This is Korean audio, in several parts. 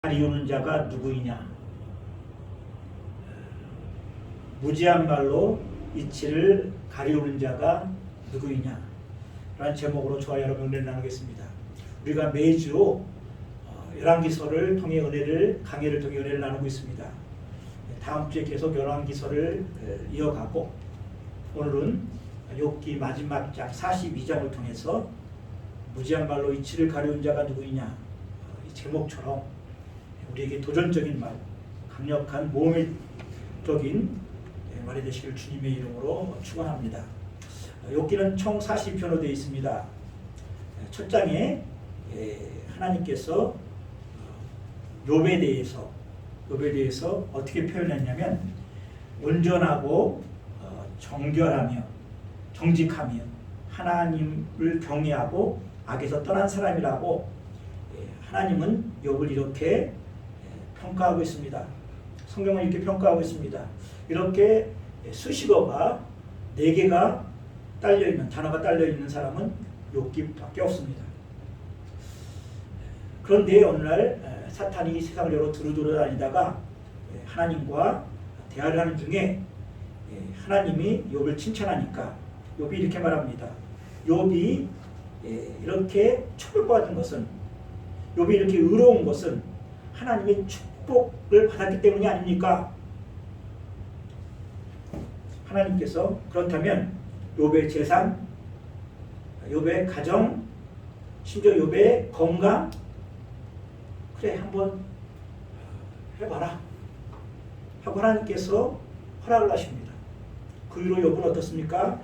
가리우는 자가 누구이냐? 무지한 말로 이치를 가리우는 자가 누구이냐? 라는 제목으로 저와 여러분 은혜를 나누겠습니다. 우리가 매주 열왕기서를 통해 강해를 통해 은혜를 나누고 있습니다. 다음 주에 계속 열왕기서를 이어가고, 오늘은 욥기 마지막 장 42장을 통해서 무지한 말로 이치를 가리운 자가 누구이냐, 이 제목처럼 우리에게 도전적인 말, 강력한 모험적인 말이 되시길 주님의 이름으로 축원합니다. 욥기는 총 40편으로 되어 있습니다. 첫 장에 하나님께서 욥에 대해서 어떻게 표현했냐면, 온전하고 정결하며 정직하며 하나님을 경외하고 악에서 떠난 사람이라고 하나님은 욥을 이렇게 평가하고 있습니다. 성경은 이렇게 평가하고 있습니다. 이렇게 수식어가 4개가 딸려있는, 단어가 딸려있는 사람은 욥기밖에 없습니다. 그런데 오늘날 사탄이 세상을 여러 두루두루 다니다가 하나님과 대화를 하는 중에 하나님이 욥을 칭찬하니까 욥이 이렇게 말합니다. 욥이 이렇게 축복받은 것은, 욥이 이렇게 의로운 것은 하나님의 축복을 받았기 때문이 아닙니까? 하나님께서 그렇다면 욥의 재산, 욥의 가정, 심지어 욥의 건강, 그래 한번 해봐라 하고 하나님께서 허락을 하십니다. 그 이후로 욥은 어떻습니까?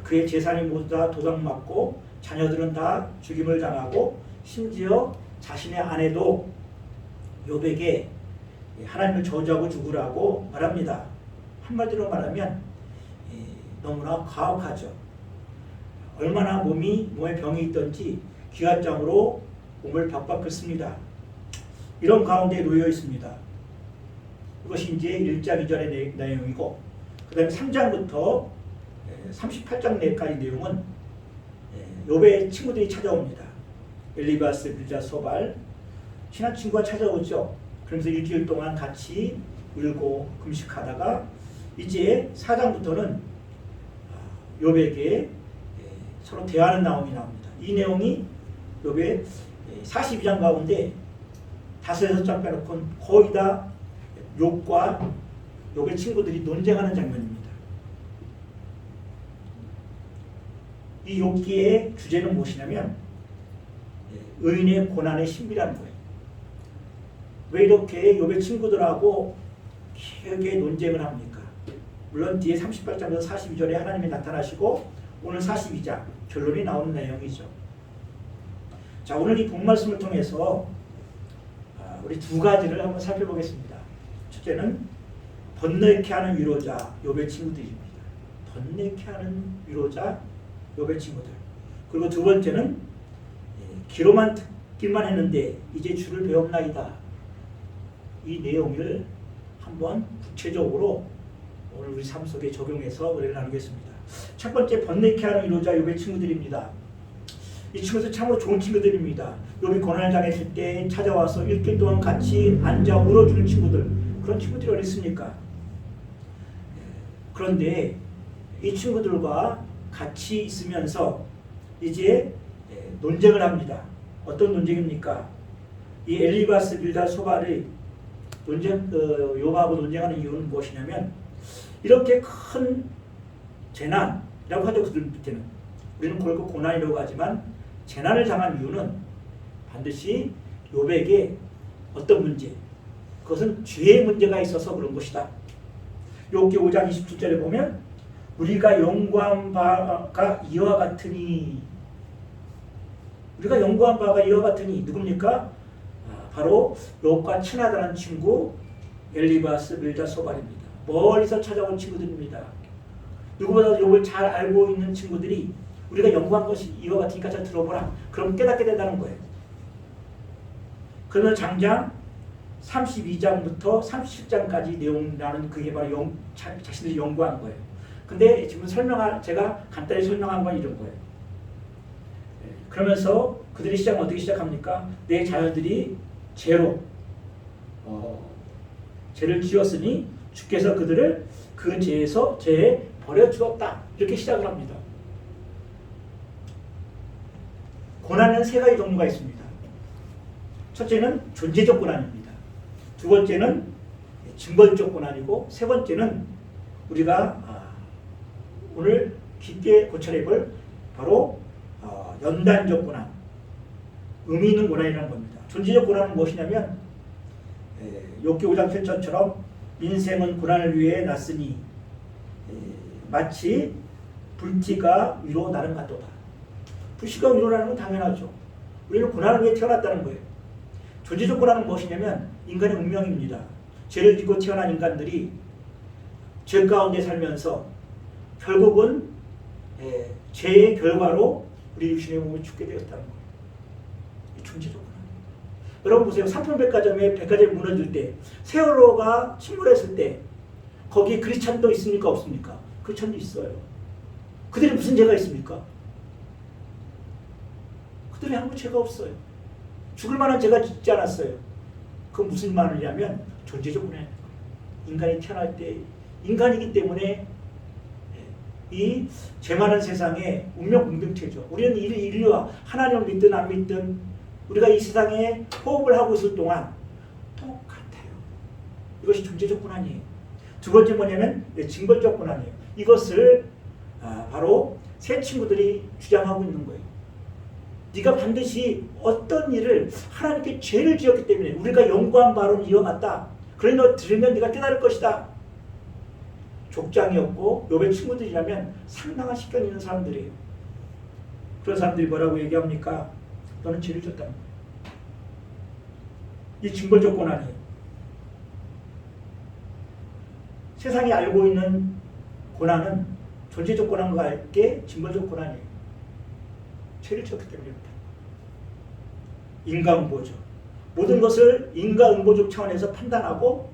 그의 재산이 모두 다 도둑맞고 자녀들은 다 죽임을 당하고, 심지어 자신의 아내도 욥에게 하나님을 저주하고 죽으라고 말합니다. 한마디로 말하면 너무나 가혹하죠. 얼마나 몸에 병이 있던지 기관장으로 몸을 박박 긁습니다. 이런 가운데 놓여 있습니다. 이것이 이제 1장 2절의 내용이고, 그 다음에 3장부터 38장 내까지 내용은 욥의 친구들이 찾아옵니다. 엘리바스, 빌닷, 소발, 친한 친구가 찾아오죠. 그러면서 일주일 동안 같이 울고 금식하다가 이제 4장부터는 욥에게 서로 대화하는 내용이 나옵니다. 이 내용이 욥의 42장 가운데 5-6장 빼놓고는 거의 다 욥과 욥의 친구들이 논쟁하는 장면입니다. 이 욥기의 주제는 무엇이냐면 의인의 고난의 신비라는 거예요. 왜 이렇게 욥의 친구들하고 길게 논쟁을 합니까? 물론 뒤에 38장에서 42절에 하나님이 나타나시고 오늘 42장 결론이 나오는 내용이죠. 자, 오늘 이 본말씀을 통해서 우리 두 가지를 한번 살펴보겠습니다. 첫째는 번뇌케 하는 위로자 욥의 친구들입니다. 번뇌케 하는 위로자 욥의 친구들. 그리고 두 번째는 귀로만 듣기만 했는데 이제 주를 배웠나이다. 이 내용을 한번 구체적으로 오늘 우리 삶 속에 적용해서 은혜를 나누겠습니다. 첫 번째, 번뇌케 하는 위로자 욥의 친구들입니다. 이 친구들 참으로 좋은 친구들입니다. 욥이 고난을 당했을 때 찾아와서 일주일 동안 같이 앉아 울어주는 친구들, 그런 친구들이 어디 있습니까? 그런데 이 친구들과 같이 있으면서 이제 논쟁을 합니다. 어떤 논쟁입니까? 이 엘리바스, 빌닷, 소발의 욥하고 논쟁하는 이유는 무엇이냐면, 이렇게 큰 재난이라고 하죠. 그들 밑에는 우리는 그걸 고난이라고 하지만, 재난을 당한 이유는 반드시 욥에게 어떤 문제, 그것은 죄의 문제가 있어서 그런 것이다. 욥기 5장 27절에 보면 우리가 연구한 바가 이와 같으니, 우리가 연구한 바가 이와 같으니 누굽니까? 바로 욥과 친하다는 친구 엘리바스, 빌닷, 소발입니다. 멀리서 찾아온 친구들입니다. 누구보다도 욥을 잘 알고 있는 친구들이 우리가 연구한 것이 이와 같으니까 잘 들어보라. 그럼 깨닫게 된다는 거예요. 그러면 장장 32장부터 37장까지 내용 나는 그게 바로 자신들이 연구한 거예요. 근데 지금 제가 간단히 설명한 건 이런 거예요. 그러면서 그들이 어떻게 시작합니까? 내 자녀들이 죄로 죄를 지었으니 주께서 그들을 그 죄에서 죄에 버려 주었다. 이렇게 시작을 합니다. 고난은 세 가지 종류가 있습니다. 첫째는 존재적 고난입니다. 두 번째는 증거적 고난이고, 세 번째는 우리가 오늘 깊게 고찰해 볼 바로 연단적 고난, 의미 있는 고난이라는 겁니다. 존재적 고난은 무엇이냐면 욥기 5장 7절처럼 인생은 고난을 위해 났으니 마치 불티가 위로 나는 같도다. 불씨가 위로 나는 건 당연하죠. 우리는 고난을 위해 태어났다는 거예요. 존재적 고난은 무엇이냐면 인간의 운명입니다. 죄를 짓고 태어난 인간들이 죄 가운데 살면서 결국은 죄의 결과로 우리 육신의 몸이 죽게 되었다는 거예요. 존재적 고난. 여러분 보세요. 상품백화점에 백화점이 무너질 때, 세월호가 침몰했을 때 거기에 크리스찬도 있습니까? 없습니까? 크리스찬도 있어요. 그들이 무슨 죄가 있습니까? 그들이 아무 죄가 없어요. 죽을 만한 죄가 짓지 않았어요. 그건 무슨 말이냐면 존재적 고난인 거예요. 인간이 태어날 때 인간이기 때문에 이 죄 많은 세상에 운명 공동체죠. 우리는 인류와 하나님을 믿든 안 믿든 우리가 이 세상에 호흡을 하고 있을 동안 똑같아요. 이것이 존재적 고난이에요. 두 번째 뭐냐면 징벌적 고난이에요. 이것을 바로 새 친구들이 주장하고 있는 거예요. 네가 반드시 어떤 일을 하나님께 죄를 지었기 때문에 우리가 연구한 바로는 이어갔다. 그러니 너 들으면 네가 깨달을 것이다. 족장이었고 욥의 친구들이라면 상당한 식견 있는 사람들이에요. 그런 사람들이 뭐라고 얘기합니까? 너는 죄를 졌다는 거예요. 이 징벌적 고난이에요. 세상이 알고 있는 고난은 존재적 고난과 함께 징벌적 고난이에요. 죄를 졌기 때문입니다. 인과응보죠. 모든 것을 인과응보적 차원에서 판단하고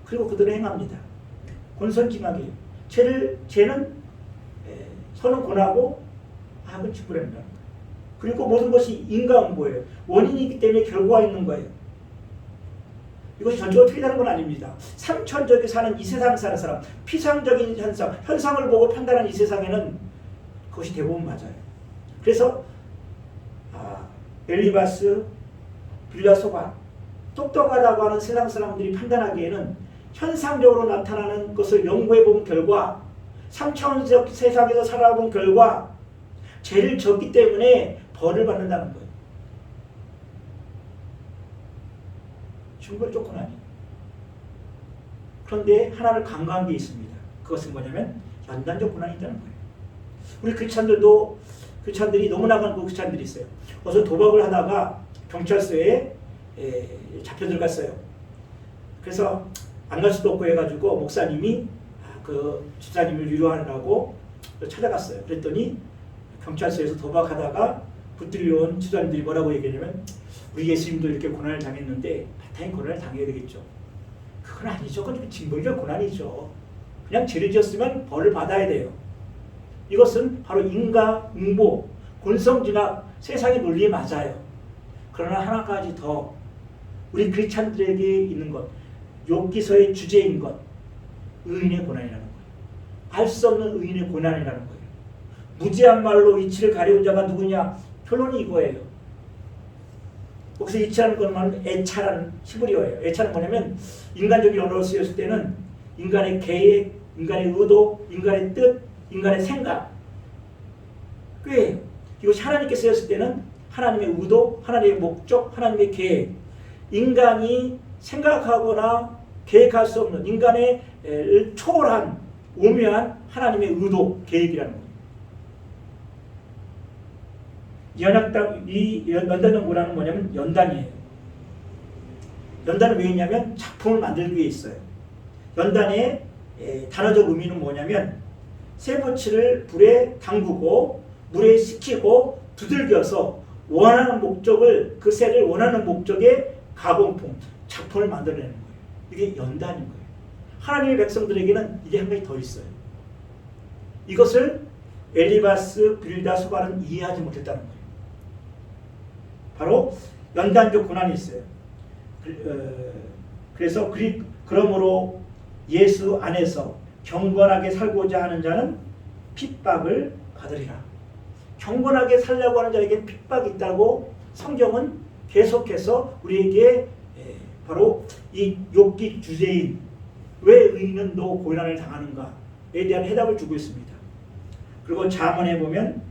그리고 그대로 행합니다. 권선징악이에요. 죄는 선은 권하고 악은 징벌한다는 거예요. 그리고 모든 것이 인과응보예요. 원인이기 때문에 결과가 있는 거예요. 이것이 전적으로 틀리다는 건 아닙니다. 삼천적이 사는 이 세상 사는 사람, 피상적인 현상을 보고 판단하는 이 세상에는 그것이 대부분 맞아요. 그래서 엘리바스, 빌라소바, 똑똑하다고 하는 세상 사람들이 판단하기에는 현상적으로 나타나는 것을 연구해본 결과 3차원적 세상에서 살아본 결과 죄를 졌기 때문에 벌을 받는다는 거예요. 징벌적 고난이에요. 그런데 하나를 간과한 게 있습니다. 그것은 뭐냐면 연단적 고난이 있다는 거예요. 우리 크리스찬들이 너무나 많은 크리스찬들이 있어요. 어서 도박을 하다가 경찰서에 잡혀 들어갔어요. 그래서 안 갈 수도 없고 해가지고 목사님이 그 집사님을 위로하느라고 찾아갔어요. 그랬더니 경찰서에서 도박하다가 붙들려온 집사님들이 뭐라고 얘기하냐면 우리 예수님도 이렇게 고난을 당했는데 바탕에 고난을 당해야 되겠죠. 그건 아니죠. 그건 징벌적 고난이죠. 그냥 죄를 지었으면 벌을 받아야 돼요. 이것은 바로 인과응보, 권성징악, 세상의 논리에 맞아요. 그러나 한 가지 더 우리 크리스찬들에게 있는 것, 욥기서의 주제인 것, 의인의 고난이라는 거예요. 알 수 없는 의인의 고난이라는 거예요. 무지한 말로 이치를 가려운 자가 누구냐? 결론이 이거예요. 여기서 이치라는 것만 애차라는 히브리어예요. 애차는 뭐냐면 인간적인 언어로 쓰였을 때는 인간의 계획, 인간의 의도, 인간의 뜻, 인간의 생각, 꽤 이것이 하나님께 쓰였을 때는 하나님의 의도, 하나님의 목적, 하나님의 계획, 인간이 생각하거나 계획할 수 없는 인간의 초월한 오묘한 하나님의 의도, 계획이라는 거예요. 이 연단적 고난은 뭐냐면 연단이에요. 연단은 왜 있냐면 작품을 만들기 위해 있어요. 연단의 단어적 의미는 뭐냐면 쇠붙이를 불에 담그고 물에 식히고 두들겨서 원하는 목적을 그 쇠를 원하는 목적의 가공품, 작품을 만들어내는 거예요. 이게 연단인 거예요. 하나님의 백성들에게는 이게 한 가지 더 있어요. 이것을 엘리바스, 빌다소바는 이해하지 못했다는 거예요. 바로 연단적 고난이 있어요. 그래서 그러므로 예수 안에서 경건하게 살고자 하는 자는 핍박을 받으리라. 경건하게 살려고 하는 자에게 핍박이 있다고 성경은 계속해서 우리에게 바로 이 욥기 주제인 왜 의인은 너 고난을 당하는가에 대한 해답을 주고 있습니다. 그리고 잠언에 보면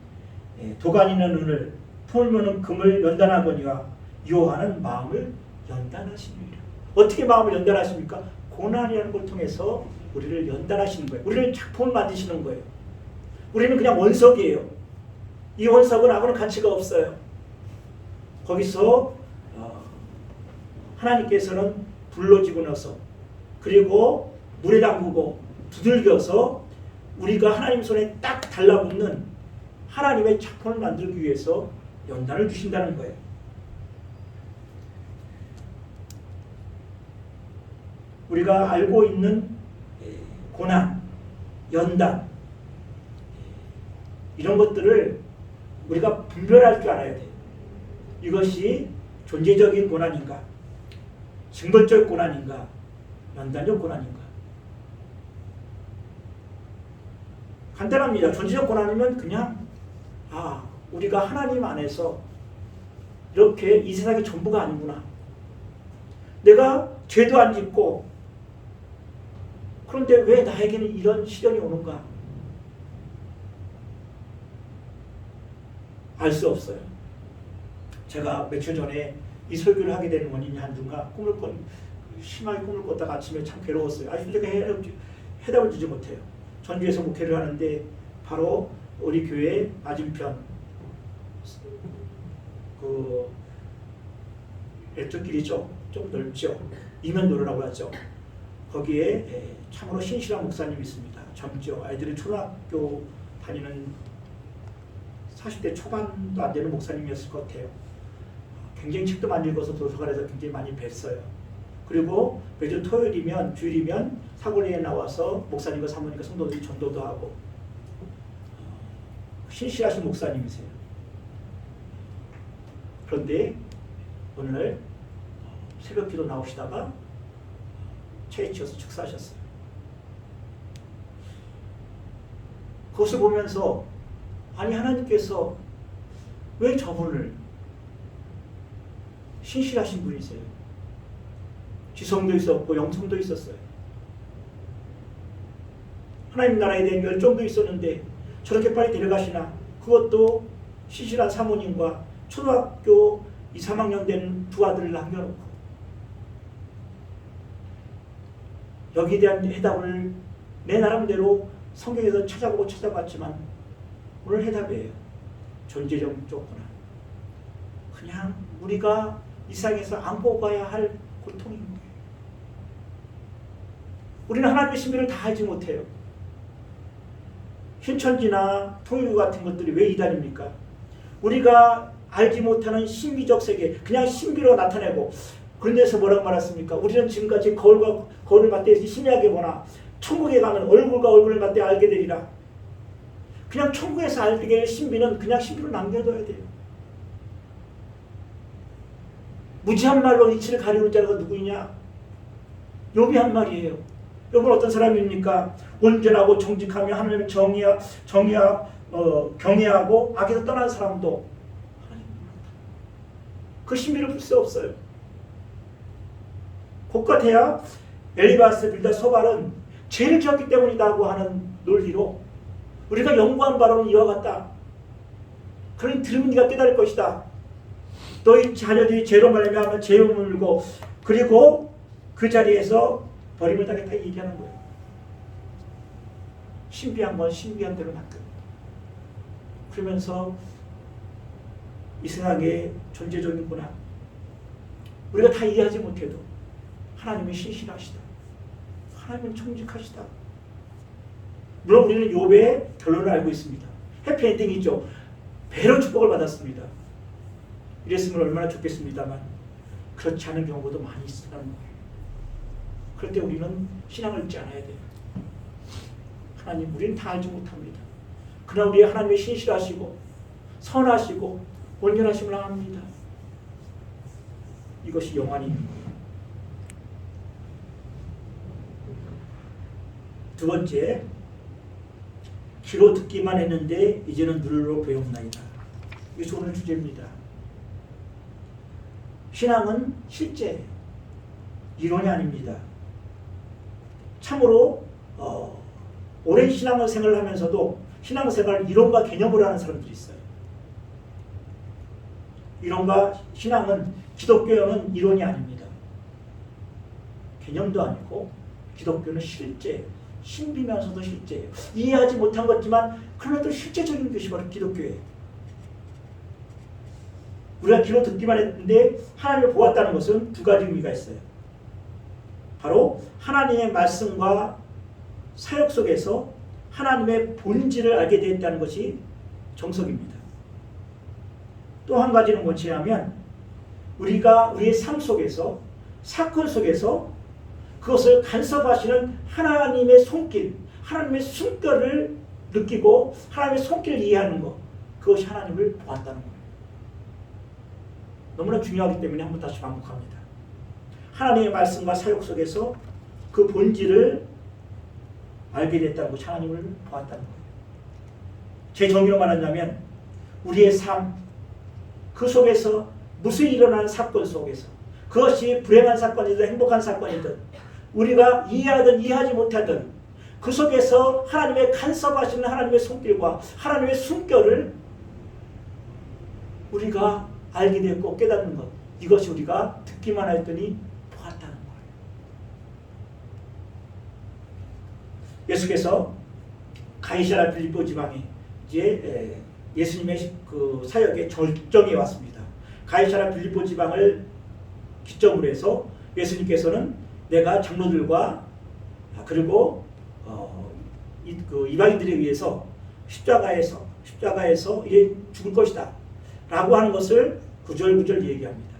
도가니는 은을 풀무는 금을 연단하거니와 여호와는 마음을 연단하시느니라. 어떻게 마음을 연단하십니까? 고난이라는 걸 통해서 우리를 연단하시는 거예요. 우리를 작품을 만드시는 거예요. 우리는 그냥 원석이에요. 이 원석은 아무런 가치가 없어요. 거기서 하나님께서는 불로 집어넣어서 그리고 물에 담그고 두들겨서 우리가 하나님 손에 딱 달라붙는 하나님의 작품을 만들기 위해서 연단을 주신다는 거예요. 우리가 알고 있는 고난, 연단 이런 것들을 우리가 분별할 줄 알아야 돼요. 이것이 존재적인 고난인가, 징벌적 고난인가, 연단적 고난인가. 간단합니다. 존재적 고난이면 그냥 우리가 하나님 안에서 이렇게 이 세상이 전부가 아니구나. 내가 죄도 안 짓고 그런데 왜 나에게는 이런 시련이 오는가? 알 수 없어요. 제가 며칠 전에 이 설교를 하게 되는 원인이 한중가 심하게 꿈을 꿨다가 아침에 참 괴로웠어요. 솔직히 해답을 주지 못해요. 전주에서 목회를 하는데 바로 우리 교회 맞은편 그 왼쪽 길이죠. 좀 넓죠. 이면도로라고 하죠. 거기에 참으로 신실한 목사님이 있습니다. 젊죠. 아이들이 초등학교 다니는 40대 초반도 안 되는 목사님이었을 것 같아요. 굉장히 책도 많이 읽어서 도서관에서 굉장히 많이 뵀어요. 그리고 매주 토요일이면 주일이면 사거리에 나와서 목사님과 사모님과 성도들이 전도도 하고 신실하신 목사님이세요. 그런데 오늘 새벽기도 나오시다가 체에 치여서 축사하셨어요. 그것을 보면서 하나님께서 왜 저분을 신실하신 분이세요. 지성도 있었고 영성도 있었어요. 하나님 나라에 대한 열정도 있었는데 저렇게 빨리 데려가시나. 그것도 신실한 사모님과 초등학교 2, 3학년 된 두 아들을 남겨놓고. 여기에 대한 해답을 내 나름대로 성경에서 찾아봤지만 오늘 해답이에요. 존재적 고난. 그냥 우리가 이 세상에서 안고 가야 할 고통인 거예요. 우리는 하나님의 신비를 다 알지 못해요. 신천지나 통일교 같은 것들이 왜 이단입니까? 우리가 알지 못하는 신비적 세계, 그냥 신비로 나타내고 그런 데서 뭐라고 말했습니까? 우리는 지금까지 거울을 맞대서 신비하게 보나 천국에 가면 얼굴과 얼굴을 맞대 알게 되리라. 그냥 천국에서 알게 될 신비는 그냥 신비로 남겨둬야 돼요. 무지한 말로 이치를 가리는 자가 누구냐? 욥이 한 말이에요. 욥은 어떤 사람입니까? 온전하고 정직하며 하나님을 경외하고 악에서 떠난 사람도 그 신비를 볼 수 없어요. 곧같아야 엘리바스, 빌닷, 소발은 죄를 지었기 때문이라고 하는 논리로 우리가 연구한 바로는 이와 같다. 그러니 들으면 네가 깨달을 것이다. 너희 자녀들이 죄로 말미암아 죄를 물고 그리고 그 자리에서 버림을 당했다 얘기하는 거예요. 신비한 건 신비한 대로 낚여. 그러면서 이 세상의 존재적인 고난 우리가 다 이해하지 못해도 하나님은 신실하시다. 하나님은 정직하시다. 물론 우리는 욥의 결론을 알고 있습니다. 해피엔딩이죠. 배로 축복을 받았습니다. 이랬으면 얼마나 좋겠습니다만 그렇지 않은 경우도 많이 있다는 거예요. 그럴 때 우리는 신앙을 잊지 않아야 돼요. 하나님, 우리는 다 알지 못합니다. 그러나 우리 하나님이 신실하시고 선하시고 온전하심을 압니다. 이것이 영안인 거예요. 두 번째, 귀로 듣기만 했는데 이제는 눈으로 배움나이다. 이게 오늘 주제입니다. 신앙은 실제, 이론이 아닙니다. 참으로 오랜 신앙생활을 하면서도 신앙생활 이론과 개념으로 하는 사람들이 있어요. 이론과 신앙은, 기독교는 이론이 아닙니다. 개념도 아니고 기독교는 실제예요. 신비면서도 실제예요. 이해하지 못한 것지만 그러나도 실제적인 것이 바로 기독교예요. 우리가 귀로 듣기만 했는데 하나님을 보았다는 것은 두 가지 의미가 있어요. 바로 하나님의 말씀과 사역 속에서 하나님의 본질을 알게 되었다는 것이 정석입니다. 또 한 가지는 뭐냐면 우리가 우리의 삶 속에서, 사건 속에서 그것을 간섭하시는 하나님의 손길, 하나님의 숨결을 느끼고 하나님의 손길을 이해하는 것, 그것이 하나님을 보았다는 거예요. 너무나 중요하기 때문에 한번 다시 반복합니다. 하나님의 말씀과 사역 속에서 그 본질을 알게 됐다는 것이 하나님을 보았다는 거예요. 제 정의로 말하자면 우리의 삶, 그 속에서 무슨 일어나는 사건 속에서, 그것이 불행한 사건이든 행복한 사건이든 우리가 이해하든 이해하지 못하든 그 속에서 하나님의 간섭하시는 하나님의 손길과 하나님의 숨결을 우리가 알게 됐고 깨닫는 것, 이것이 우리가 듣기만 했더니 보았다는 거예요. 예수께서 가이사랴 빌립보 지방에 이제 예수님의 그 사역의 절정에 왔습니다. 가이사랴 빌립보 지방을 기점으로 해서 예수님께서는 내가 장로들과 그리고 이방인들에 의해서 십자가에서 이제 죽을 것이다 라고 하는 것을 구절구절 얘기합니다.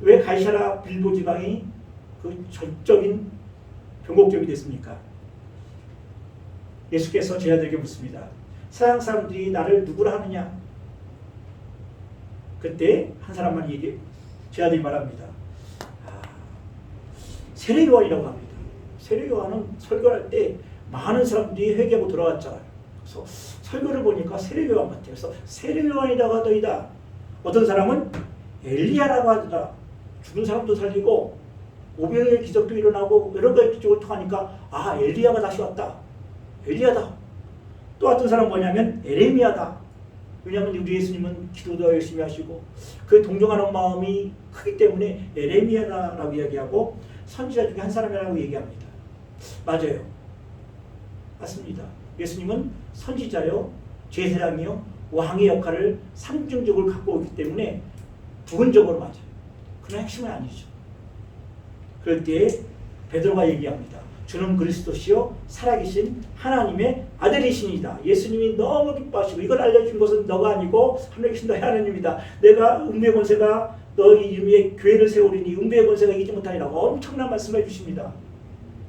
왜 가이사랴 빌립보 지방이 그 절적인 변곡점이 됐습니까? 예수께서 제자들에게 묻습니다. 세상 사람들이 나를 누구라 하느냐? 그때 한 사람만 제자들이 말합니다. 세례 요한이라고 합니다. 세례 요한은 설교할 때 많은 사람들이 회개하고 돌아왔잖아요. 그래서 설교를 보니까 세례 요한 같아요. 그래서 세례 요한이라고 하더이다. 어떤 사람은 엘리야라고 하더라. 죽은 사람도 살리고 500의 기적도 일어나고 여러 가지 기적을 통하니까 엘리야가 다시 왔다. 엘리야다. 또 어떤 사람은 뭐냐면 에레미야다. 왜냐하면 우리 예수님은 기도도 열심히 하시고 그 동정하는 마음이 크기 때문에 에레미야다라고 이야기하고 선지자 중에 한 사람이라고 얘기합니다. 맞아요. 맞습니다. 예수님은 선지자요, 제사장이요, 왕의 역할을 상징적으로 갖고 있기 때문에 부분적으로 맞아요. 그러나 핵심은 아니죠. 그럴 때 베드로가 얘기합니다. 주는 그리스도시요 살아계신 하나님의 아들이시니다. 예수님이 너무 기뻐하시고 이걸 알려준 것은 너가 아니고 하늘에 계신 너의 하나님이다. 내가 음부의 권세가 너희 이름에 교회를 세우리니 음부의 권세가 이기지 못하리라고 엄청난 말씀을 해주십니다.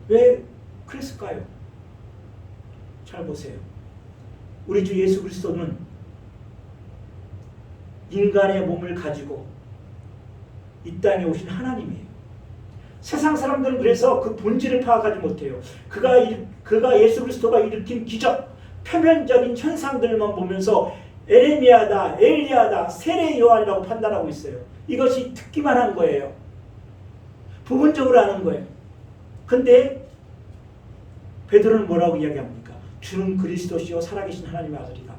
왜 그랬을까요? 잘 보세요. 우리 주 예수 그리스도는 인간의 몸을 가지고 이 땅에 오신 하나님이에요. 세상 사람들은 그래서 그 본질을 파악하지 못해요. 그가 예수 그리스도가 일으킨 기적, 표면적인 현상들만 보면서 에레미야다, 엘리야다, 세례 요한이라고 판단하고 있어요. 이것이 듣기만 한 거예요. 부분적으로 하는 거예요. 근데 베드로는 뭐라고 이야기합니까? 주는 그리스도시요 살아계신 하나님의 아들이다.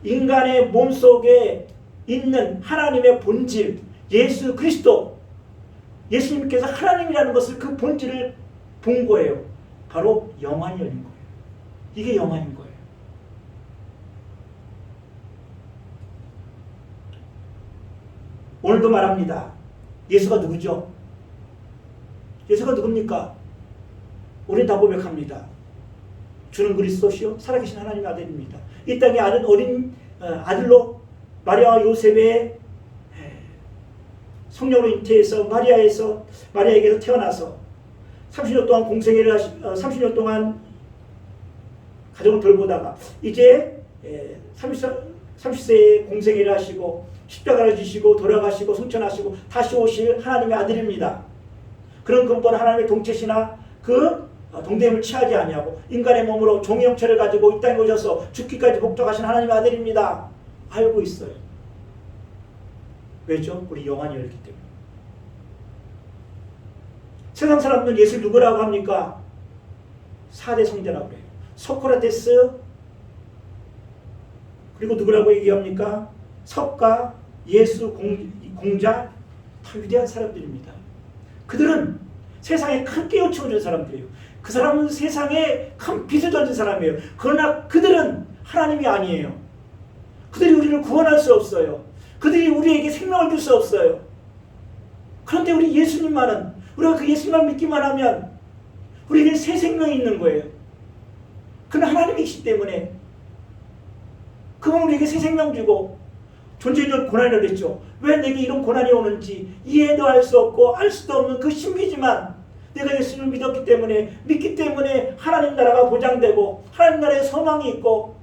인간의 몸속에 있는 하나님의 본질, 예수 그리스도, 예수님께서 하나님이라는 것을 그 본질을 본 거예요. 바로 영안이 열린 거예요. 이게 영안인 거예요. 오늘도 말합니다. 예수가 누구죠? 예수가 누굽니까? 우리는 다 고백합니다. 주는 그리스도시요 살아계신 하나님의 아들입니다. 이 땅에 어린 아들로 마리아와 요셉의 성령으로 잉태해서 마리아에게서 태어나서 30년 동안 공생애를 30년 동안 가정을 돌보다가 이제 30세에 공생애를 하시고 십자가를 지시고 돌아가시고 승천하시고 다시 오실 하나님의 아들입니다. 그런 근본 하나님의 동체시나 그 동대임을 취하지 아니하고 인간의 몸으로 종의 형체를 가지고 이 땅에 오셔서 죽기까지 복종하신 하나님의 아들입니다. 알고 있어요. 왜죠? 우리 영안이 열기 때문에. 세상 사람들은 예수를 누구라고 합니까? 4대 성자라고 해요. 소크라테스, 그리고 누구라고 얘기합니까? 석가, 예수, 공자, 다 위대한 사람들입니다. 그들은 세상에 큰 깨우침을 준 사람들이에요. 그 사람은 세상에 큰 빛을 던진 사람이에요. 그러나 그들은 하나님이 아니에요. 그들이 우리를 구원할 수 없어요. 그들이 우리에게 생명을 줄 수 없어요. 그런데 우리 예수님만은, 우리가 그 예수님만 믿기만 하면 우리에게 새 생명이 있는 거예요. 그는 하나님이시기 때문에 그분 우리에게 새 생명 주고 존재적 고난을 했죠. 왜 내게 이런 고난이 오는지 이해도 할 수 없고 알 수도 없는 그 신비지만 내가 예수님을 믿기 때문에 하나님 나라가 보장되고 하나님 나라에 소망이 있고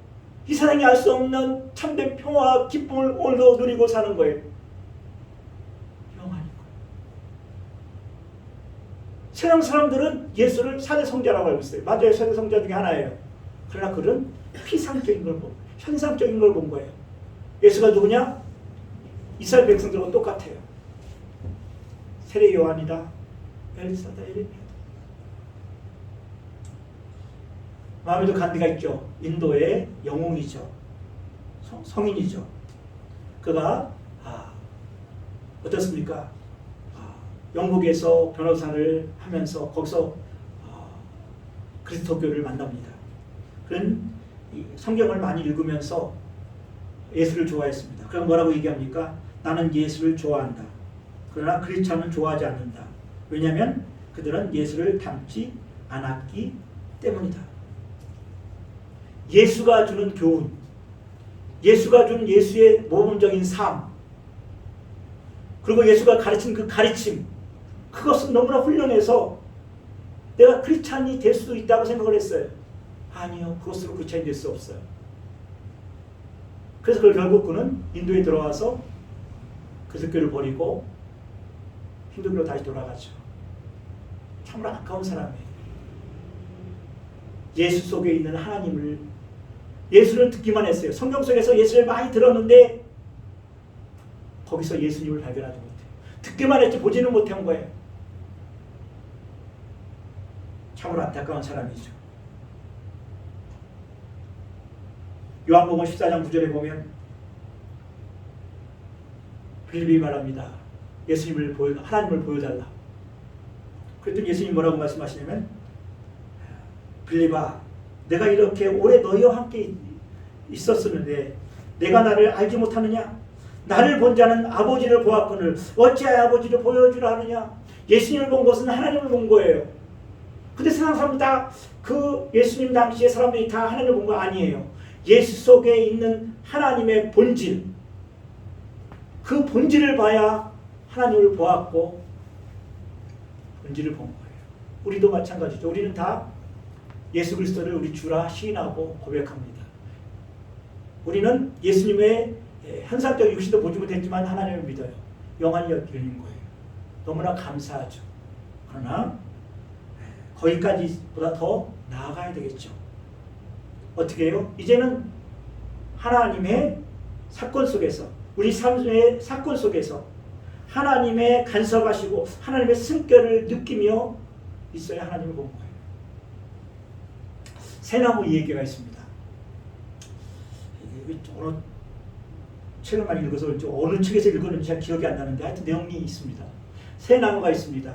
이 세상이 알 수 없는 참된 평화와 기쁨을 오늘도 누리고 사는 거예요. 영원히. 세상 사람들은 예수를 4대 성자라고 알고 있어요. 맞아요. 4대 성자 중에 하나예요. 그러나 그들은 피상적인 걸 보고 현상적인 걸 본 거예요. 예수가 누구냐? 이스라엘 백성들과 똑같아요. 세례 요한이다. 엘리사다. 에레미야다. 마음에도 간디가 있죠. 인도의 영웅이죠. 성인이죠. 그가 어떻습니까? 영국에서 변호사를 하면서 거기서 그리스도교를 만납니다. 그는 성경을 많이 읽으면서 예수를 좋아했습니다. 그럼 뭐라고 얘기합니까? 나는 예수를 좋아한다. 그러나 크리스찬은 좋아하지 않는다. 왜냐하면 그들은 예수를 닮지 않았기 때문이다. 예수가 주는 교훈, 예수가 준 예수의 모범적인 삶, 그리고 예수가 가르친 그 가르침, 그것은 너무나 훌륭해서 내가 크리스찬이 될 수도 있다고 생각을 했어요. 아니요. 그것으로 크리스찬이 될 수 없어요. 그래서 결국 그는 인도에 들어와서 그리스도교를 버리고 힌두교로 다시 돌아가죠. 참으로 아까운 사람이에요. 예수 속에 있는 하나님을, 예수를 듣기만 했어요. 성경 속에서 예수를 많이 들었는데 거기서 예수님을 발견하지 못해요. 듣기만 했지 보지는 못한 거예요. 참으로 안타까운 사람이죠. 요한복음 14장 9절에 보면 빌립이 말합니다. 하나님을 보여달라. 그랬더니 예수님이 뭐라고 말씀하시냐면, 빌립아, 내가 이렇게 오래 너희와 함께 있었었는데 내가 나를 알지 못하느냐? 나를 본 자는 아버지를 보았거늘 어찌하여 아버지를 보여주라 하느냐? 예수님을 본 것은 하나님을 본 거예요. 근데 세상 사람들 다 그 예수님 당시의 사람들이 다 하나님을 본 거 아니에요. 예수 속에 있는 하나님의 본질, 그 본질을 봐야 하나님을 보았고 본질을 본 거예요. 우리도 마찬가지죠. 우리는 다 예수 그리스도를 우리 주라 시인하고 고백합니다. 우리는 예수님의 현상적 육신도 보지 못했지만 하나님을 믿어요. 영안이 열린 거예요. 너무나 감사하죠. 그러나 거기까지보다 더 나아가야 되겠죠. 어떻게 해요? 이제는 하나님의 사건 속에서, 우리 삶의 사건 속에서 하나님의 간섭하시고 하나님의 숨결을 느끼며 있어야 하나님을 본 거예요. 새나무 얘기가 있습니다. 어느 책을 많이 읽어서 어느 책에서 읽었는지 잘 기억이 안 나는데 하여튼 내용이 있습니다. 새나무가 있습니다.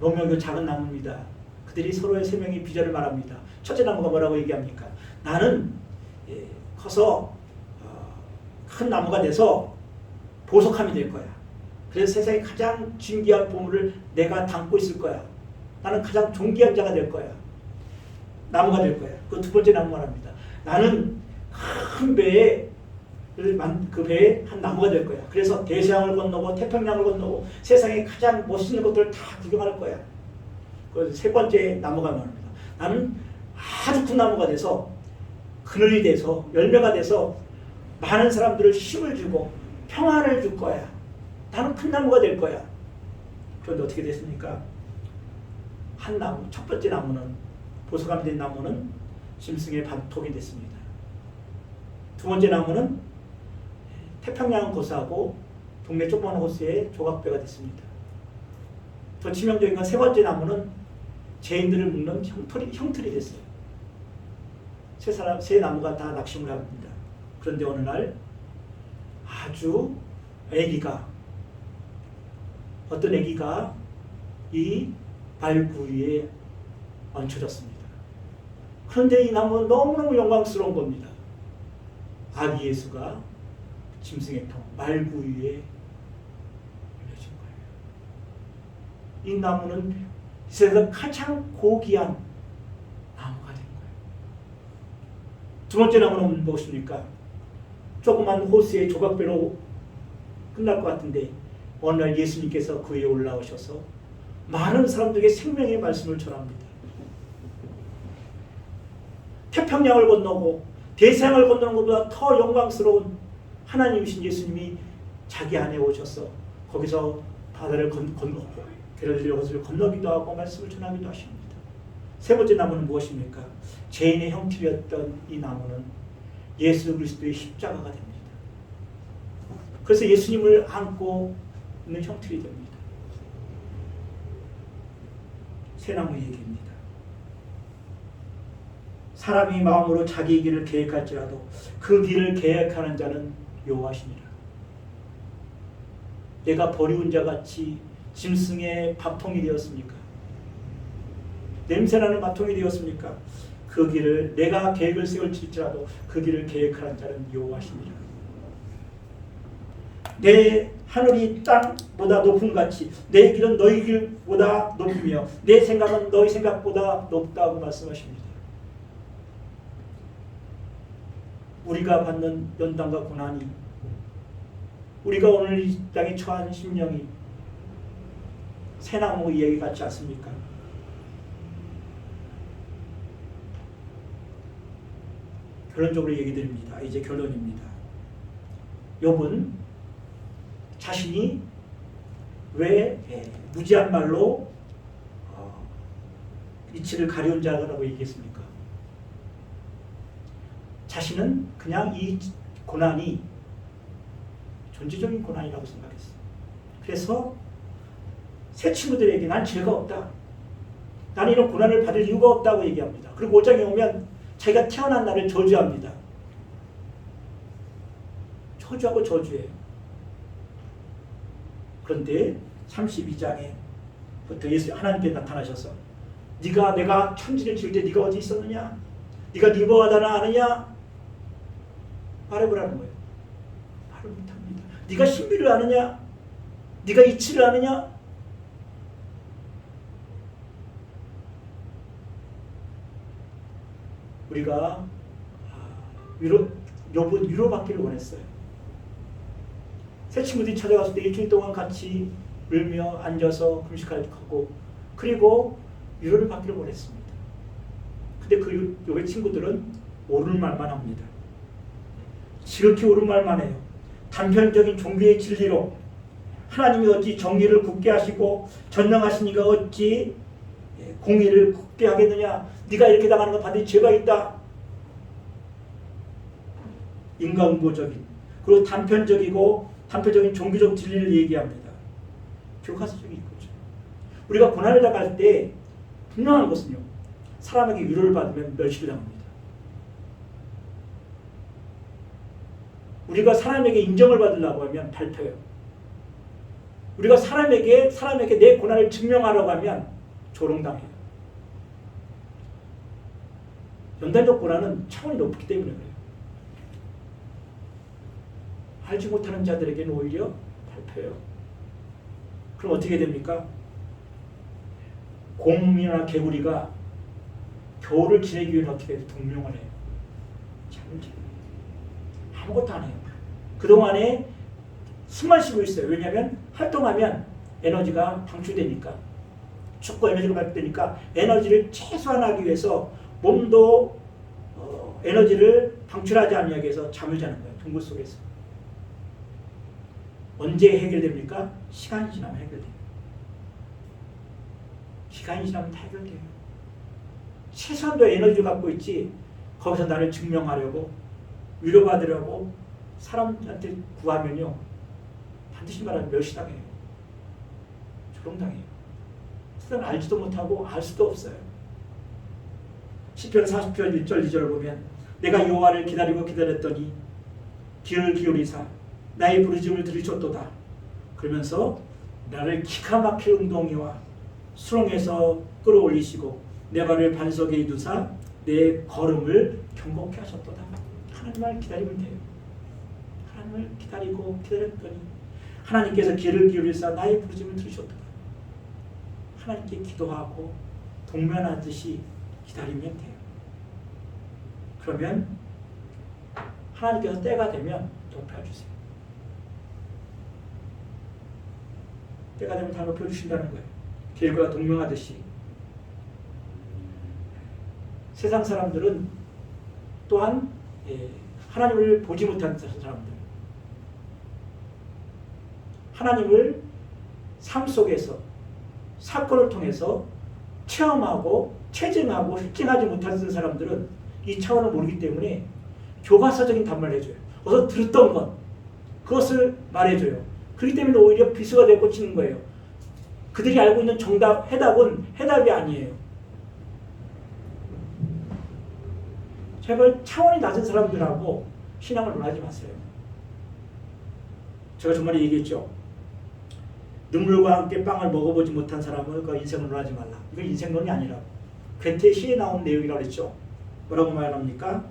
노명교 작은 나무입니다. 그들이 서로의 세 명의 비전을 말합니다. 첫째 나무가 뭐라고 얘기합니까? 나는 커서 큰 나무가 돼서 보석함이 될 거야. 그래서 세상에 가장 진귀한 보물을 내가 담고 있을 거야. 나는 가장 존귀한 자가 될 거야. 나무가 될 거야. 그 두 번째 나무 말합니다. 나는 큰 배에 그 배에 한 나무가 될 거야. 그래서 대서양을 건너고 태평양을 건너고 세상에 가장 멋있는 것들을 다 구경할 거야. 그래서 세 번째 나무가 말합니다. 나는 아주 큰 나무가 돼서 그늘이 돼서 열매가 돼서 많은 사람들을 힘을 주고 평안을 줄 거야. 나는 큰 나무가 될 거야. 그런데 어떻게 됐습니까? 한 나무, 첫 번째 나무는 보석암이 된 나무는 짐승의 밥통이 됐습니다. 두 번째 나무는 태평양은 고사하고 동네 조그만 호수의 조각배가 됐습니다. 더 치명적인 건 세 번째 나무는 죄인들을 묶는 형틀이 됐어요. 세 나무가 다 낙심을 합니다. 그런데 어느 날 아주 어떤 애기가 이 발구 위에 얹혀졌습니다. 그런데 이 나무는 너무너무 영광스러운 겁니다. 아기 예수가 짐승의 통, 말구 위에 올려진 거예요. 이 나무는 세상에서 가장 고귀한 나무가 된 거예요. 두 번째 나무는 무엇입니까? 조그만 호수의 조각배로 끝날 것 같은데 어느 날 예수님께서 그 위에 올라오셔서 많은 사람들에게 생명의 말씀을 전합니다. 태평양을 건너고 대서양을 건너는 것보다 더 영광스러운 하나님이신 예수님이 자기 안에 오셔서 거기서 바다를 건너고 게르갈릴리 호수를 건너기도 하고 말씀을 전하기도 하십니다. 세 번째 나무는 무엇입니까? 죄인의 형틀이었던 이 나무는 예수 그리스도의 십자가가 됩니다. 그래서 예수님을 안고 있는 형틀이 됩니다. 새 나무 얘기입니다. 사람이 마음으로 자기 길을 계획할지라도 그 길을 계획하는 자는 여호와시니라. 내가 버리운 자같이 짐승의 밥통이 되었습니까? 냄새나는 밥통이 되었습니까? 그 길을 내가 계획을 세울지라도 그 길을 계획하는 자는 여호와시니라. 내 하늘이 땅보다 높은 같이 내 길은 너희 길보다 높으며 내 생각은 너희 생각보다 높다고 말씀하십니다. 우리가 받는 연단과 고난이, 우리가 오늘 이 땅에 처한 심령이 새나무 이야기 같지 않습니까? 결론적으로 얘기 드립니다. 이제 결론입니다. 욥은 자신이 왜 무지한 말로 이치를 가려운 자라고 얘기했습니까? 자신은 그냥 이 고난이 존재적인 고난이라고 생각했어요. 그래서 새 친구들에게 난 죄가 없다. 나는 이런 고난을 받을 이유가 없다고 얘기합니다. 그리고 5장에 오면 자기가 태어난 날을 저주합니다. 저주하고 저주해요. 그런데 32장에부터 예수 하나님께 나타나셔서 네가 내가 천지를 지을 때 네가 어디 있었느냐? 네가 니보아다나 아느냐? 말해보라는 거예요. 말을 못합니다. 네가 신비를 아느냐? 네가 이치를 아느냐? 우리가 욥은 위로받기를 원했어요. 새 친구들이 찾아갔을 때 일주일 동안 같이 울며 앉아서 금식하고 그리고 위로를 받기를 원했습니다. 근데 그 욥의 친구들은 옳은 말만 합니다. 지극히 옳은 말만 해요. 단편적인 종교의 진리로 하나님이 어찌 정의를 굳게 하시고 전능하시니까 어찌 공의를 굳게 하겠느냐. 네가 이렇게 당하는 건 반드시 죄가 있다. 인간보적인 그리고 단편적인 종교적 진리를 얘기합니다. 교과서적인 거죠. 우리가 고난을 당할 때 분명한 것은요. 사람에게 위로를 받으면 멸시를 당합니다. 우리가 사람에게 인정을 받으려고 하면 밟혀요. 우리가 사람에게 내 고난을 증명하려고 하면 조롱당해요. 연단적 고난은 차원이 높기 때문에 그래요. 알지 못하는 자들에게는 오히려 밟혀요. 그럼 어떻게 됩니까? 곰이나 개구리가 겨울을 지내기 위해 어떻게 해요? 동명을 해요. 잠을 자요. 아무것도 안 해요. 그동안에 숨만 쉬고 있어요. 왜냐하면 활동하면 에너지가 방출되니까, 춥고 에너지가 발생되니까 에너지를 최소화하기 위해서 몸도 에너지를 방출하지 않기 위해서 잠을 자는 거예요. 동굴 속에서. 언제 해결됩니까? 시간이 지나면 해결돼요. 시간이 지나면 다 해결돼요. 최소한도 에너지를 갖고 있지 거기서 나를 증명하려고 위로받으려고 사람한테 구하면요 반드시 말하면 멸시당해요. 조롱당해요. 세상을 알지도 못하고 알 수도 없어요. 시편 40편 1절 2절을 보면 내가 여호와를 기다리고 기다렸더니 귀를 기울이사 나의 부르짖음을 들으셨도다. 그러면서 나를 기가 막힐 웅덩이와 수렁에서 끌어올리시고 내 발을 반석에 두사 내 걸음을 경고케 하셨도다. 하나님을 기다리면 돼요. 하나님을 기다리고 기다렸더니 하나님께서 귀를 기울이사 나의 부르짖음을 들으셨도다. 하나님께 기도하고 동면하듯이 기다리면 돼요. 그러면 하나님께서 때가 되면 높여주세요. 때가 되면 다 높여주신다는 거예요. 길과 동명하듯이. 세상 사람들은 또한 하나님을 보지 못한 사람들, 하나님을 삶 속에서 사건을 통해서 체험하고 체증하고 실증하지 못하는 사람들은 이 차원을 모르기 때문에 교과서적인 답말을 해줘요. 어서 들었던 것 그것을 말해줘요. 그렇기 때문에 오히려 비수가 되고 꽂히는 거예요. 그들이 알고 있는 정답, 해답은 해답이 아니에요. 제발 차원이 낮은 사람들하고 신앙을 논하지 마세요. 제가 정말 얘기했죠. 눈물과 함께 빵을 먹어보지 못한 사람은 그 인생을 논하지 말라. 이거 인생론이 아니라 괴테 시에 나온 내용이라고 그랬죠. 뭐라고 말합니까?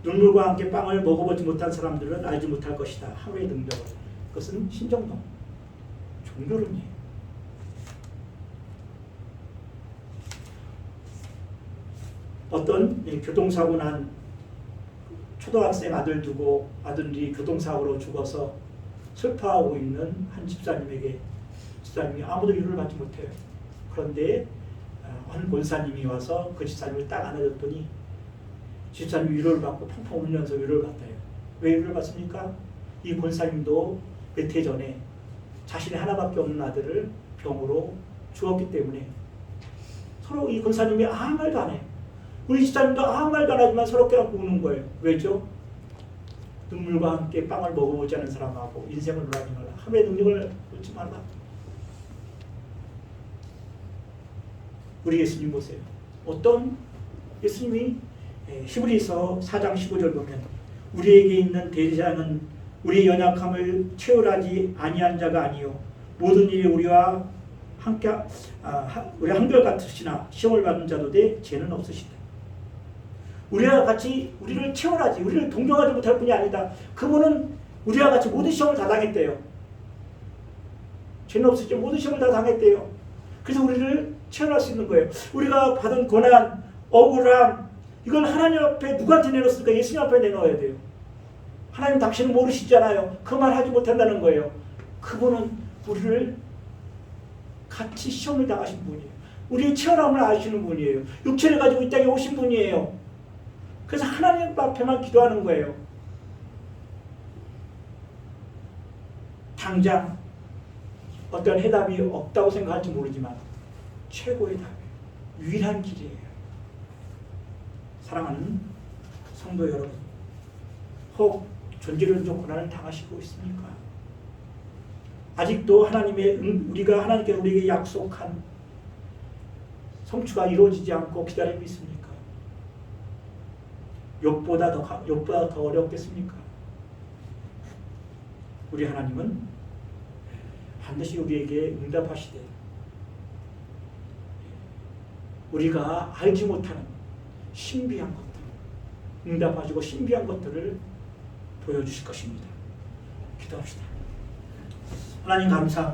눈물과 함께 빵을 먹어보지 못한 사람들은 알지 못할 것이다. 하루의 능력을. 그것은 신정론, 종교론이에요. 어떤 교통사고 난 초등학생 아들 두고 아들이 교통사고로 죽어서 슬퍼하고 있는 한 집사님에게 집사님이 아무도 위로를 받지 못해요. 그런데 한 권사님이 와서 그 집사님을 딱 안아줬더니 집사님이 위로를 받고 펑펑 울면서 위로를 받아요. 왜 위로를 받습니까? 이 권사님도 몇 해 전에 자신의 하나밖에 없는 아들을 병으로 죽었기 때문에 서로 이 권사님이 아무 말도 안 해요. 우리 집사님도 아무 말도 안 하지만 서로 껴안고 우는 거예요. 왜죠? 눈물과 함께 빵을 먹어보지 않은 사람하고 인생을 논하지 말라. 하루의 능력을 놓지 말라. 우리 예수님 보세요. 어떤 예수님이 히브리서 4장 15절 보면 우리에게 있는 대리자는 우리의 연약함을 채울하지 아니한 자가 아니요 모든 일이 우리와 함께 우리 한결같으시나 시험을 받은 자도 돼 죄는 없으시다. 우리와 같이 우리를 채울하지 우리를 동정하지 못할 뿐이 아니다. 그분은 우리와 같이 모든 시험을 다 당했대요. 죄는 없으시죠. 모든 시험을 다 당했대요. 그래서 우리를 채울할 수 있는 거예요. 우리가 받은 고난, 억울함 이걸 하나님 앞에 누구한테 내놓습니까? 예수님 앞에 내놓아야 돼요. 하나님 당신은 모르시잖아요. 그 말 하지 못한다는 거예요. 그분은 우리를 같이 시험을 당하신 분이에요. 우리의 체험을 아시는 분이에요. 육체를 가지고 이 땅에 오신 분이에요. 그래서 하나님 앞에만 기도하는 거예요. 당장 어떤 해답이 없다고 생각할지 모르지만 최고의 답이에요. 유일한 길이에요. 사랑하는 성도 여러분, 혹 존재론적 고난을 당하시고 있습니까? 아직도 우리가 하나님께서 우리에게 약속한 성취가 이루어지지 않고 기다리고 있습니까? 욥보다 더 어렵겠습니까? 우리 하나님은 반드시 우리에게 응답하시되 우리가 알지 못하는 신비한 것들, 응답하시고 신비한 것들을 보여주실 것입니다. 기도합시다. 하나님 감사합니다.